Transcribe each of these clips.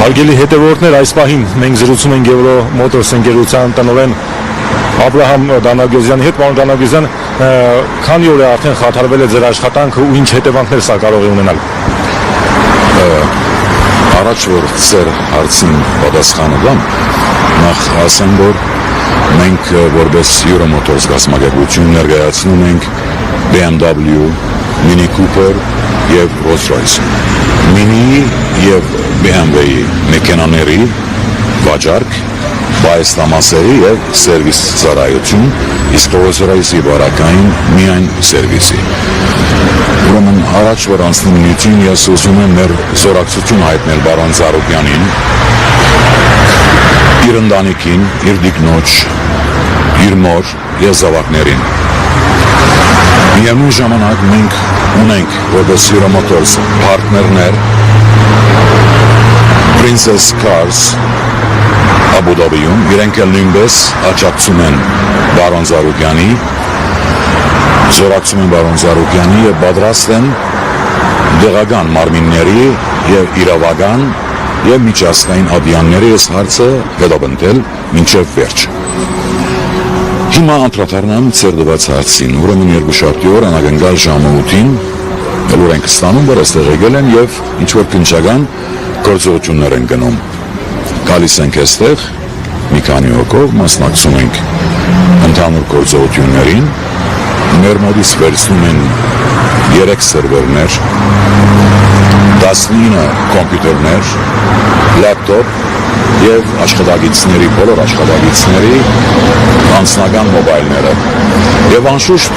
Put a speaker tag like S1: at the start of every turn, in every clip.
S1: Հարգելի հետևորդներ, այս պահին մենք զրուցում ենք Euro Motors ընկերության տնօրեն Աբրահամ Դանագոզյանի հետ։ Պարոն Դանագոզյան, քանի օր է արդեն խաթարվել է ձեր աշխատանքը ու ինչ հետևանքներ սա կարող է ունենալ։
S2: Առաջ որ ծեր հարցին պատասխանը տամ, նախ ասեմ, որ մենք որպես Euro Motors գազམ་ագերբություն ներկայացնում ենք BMW, Mini Cooper եւ Rolls-Royce։ Mini եւ BMW-ի մեքենաների վաճառք, բայստամասերի եւ սերվիս ծառայություն, իսկ Rolls-Royce-ի բարակային միայն սերվիսի։ Ուրեմն առաջ որ անցնեմ նյութին, ես ուզում եմ մեր զորակցություն հայտնել բարոն Զարուկյանին, իր ընտանիքին, իր դիկնոջ, իր մոր եւ զավակներին։ Միևնույն ժամանակ մենք ունենք որպես Euro Motors partnerներ Princess Cars Abu Dhabi-ում, իրենք էլ նույնպես աջակցում են բարոն Զարուկյանի, զորակցում են բարոն Զարուկյանի եւ պատրաստ են դեղական մարմինների եւ իրավական եւ միջազգային ադյանների այս հարցը հետապնդել մինչեւ վերջ։ Հիմա անդրադառնամ ցերդված հարցին, ուրեմն երկուշաբթի օր անագնգալ ժամը 8-ին լուր ենք ստանում, որ այստեղ եկել են եւ ինչ որ քննչական գործողություններ են գնում։ Գալիս ենք այստեղ, մի քանի հոգով մասնակցում ենք ընդհանուր գործողություններին, մեր մոտից վերցնում են 3 սերվերներ, 19 կոմպյուտերներ, լապտոպ եւ աշխատակիցների, բոլոր աշխատակիցների անձնական մոբայլները։ Եվ անշուշտ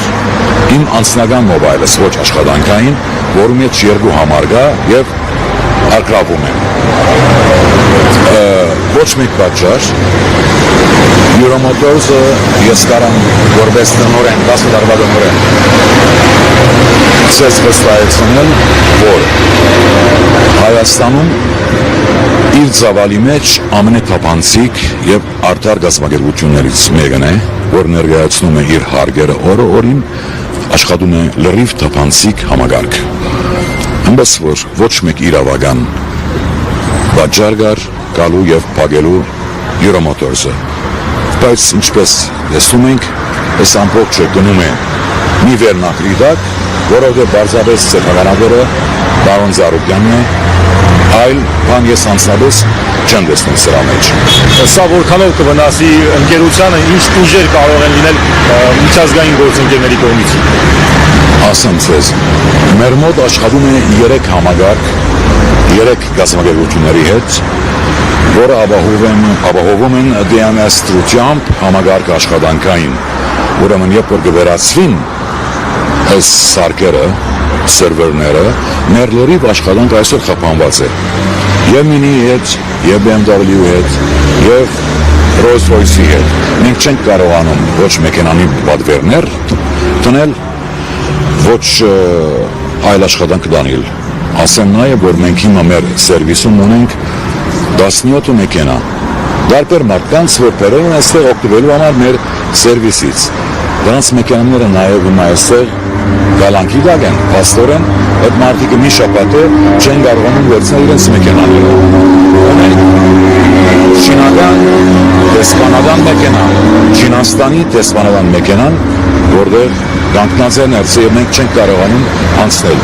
S2: իմ անձնական մոբայլս ոչ աշխատանքային, որում մեջ 2 համար կա եւ արգրավում եմ։ Ոչ մեկ պատճառ Euro Motors-ը ես կարամ որպես տնօրեն, 10 տարվա տնօրեն ցես վստահեցնել, որ Հայաստանում իր ծավալի մեջ ամենաթափանցիկ եւ արդար գազམ་ագերբություններից մեկն է, որ ներկայացնում է իր հարգերը օրը օրին, աշխատում է լրիվ թափանցիկ համագարկ։ Այնպես որ ոչ մեկ իրավական պատճառ կար գալու եւ փակելու Euro Motors-ը։ Բայց ինչպես տեսնում ենք, այս ամբողջը գնում է մի վերնակրի տակ, որովհետեւ բարձրապես ցեղականները բարոն Զարուկյանն է, այլ բան ես անձնապես չեմ տեսնում սրա մեջ։
S1: Սա որքանով կվնասի ընկերությանը, ինչ ուժեր կարող են լինել միջազգային գործընկերների կողմից։
S2: Ասեմ ձեզ, մեր մոտ աշխատում է 3 համագարկ, 3 գազམ-ագերբությունների հետ, որը ապահովում են DNS դրությամբ համագարկ աշխատանքային։ Ուրեմն երբ որ կվերացվին այս սարքերը, սերվերները, մեր լրիվ աշխատանք այսօր խափանված է։ Եվ Mini-ի հետ, եւ BMW-ի հետ, եւ Rolls-Royce-ի հետ։ Մենք չենք կարողանում ոչ մեքենանի պատվերներ տնել, ոչ այլ աշխատանք տանել։ Ասեմ նաեւ, որ մենք հիմա մեր սերվիսում ունենք 17 մեքենա։ Դարբեր մարդկանց, որ բերել են այստեղ օգտվելու համար մեր սերվիսից։ Դրանց մեքենաները նաեւ հիմա այստեղ գալանքի դակ են, փաստորեն, այդ մարդիկը մի շաբաթ է չեն կարողանում վերցնել իրենց մեքենաները։ Ունենք չինական, դեսպանական մեքենա, Չինաստանի դեսպանական մեքենան, որտեղ կանգնած է ներսը եւ մենք չենք կարողանում անցնել։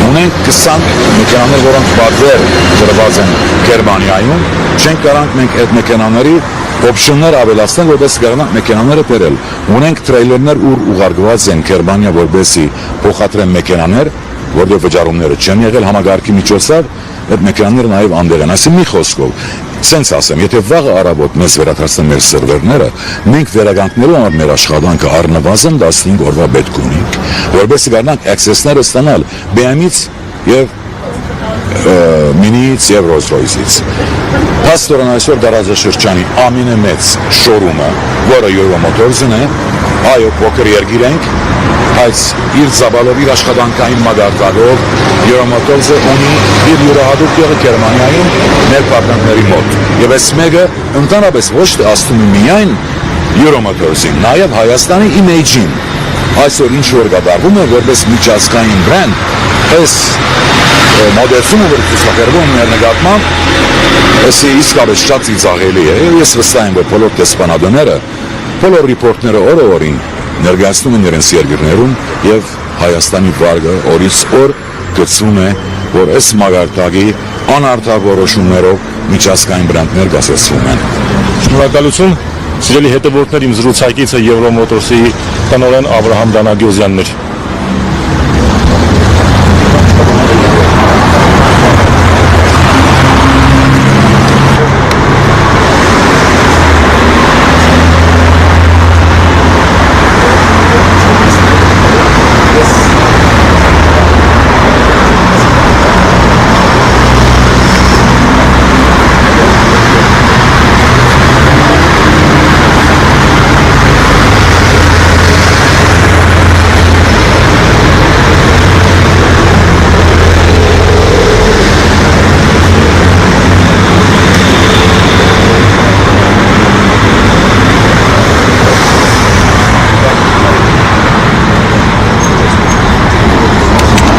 S2: Ունենք 20 մեքենաներ, որոնք պատվեր տրված են Գերմանիայում, չենք կարող մենք այդ մեքենաների օպշններ ավելացնել, որպես կարողանանք մեքենաները բերել։ Ունենք տրեյլերներ, ուր ուղարկված են Գերմանիա, որպեսզի փոխադրեն մեքենաներ, որտեղ վճարումները չեն եղել համագարկի միջոցով, այդ մեքենաները նաև անդեղ են։ Այսինքն մի խոսքով, սենց ասեմ, եթե վաղը առավոտ մեզ վերադարձնեն մեր սերվերները, մենք վերականգնելու համար մեր աշխատանքը առնվազն 15 օրվա պետք ունենք, որպեսզի կարողանանք access-ները ստանալ BMW-ից եւ Mini-ից եւ Rolls-Royce-ից։ Փաստորեն այսօր դարաշրջանի ամենամեծ շորումը, որը Euro Motors-ն է, այո, փոքր երկիր ենք, բայց իր ծավալով, իր աշխատանքային մագարտակով Euro Motors-ը ունի իր յուրահատուկ տեղը Գերմանիայում մեր պարտներների մոտ։ Եվ այս մեկը ընդհանրապես ոչ թե ասում է միայն Euro Motors-ին, նաև Հայաստանի image-ին։ Այսօր ինչ որ կատարվում է որպես միջազգային բրենդ, այս մոդելությունը որ ցուցադրվում է նկատմամբ էսի իսկապես շատ ծիծաղելի է ես վստահ եմ որ բոլոր դեսպանատները բոլոր ռիպորտները օրը-օրին ներկայացնում են իրենց երկրներում եւ Հայաստանի վարկը օրից օր գծում է որ այս մագարտակի անարդար որոշումներով միջազգային բրանդներ կասեցվում են
S1: Շնորհակալություն սիրելի հետևորդներ իմ զրուցակիցը Եվրոմոտորսի տնօրեն Աբրահամ Դանագյոզյանն էր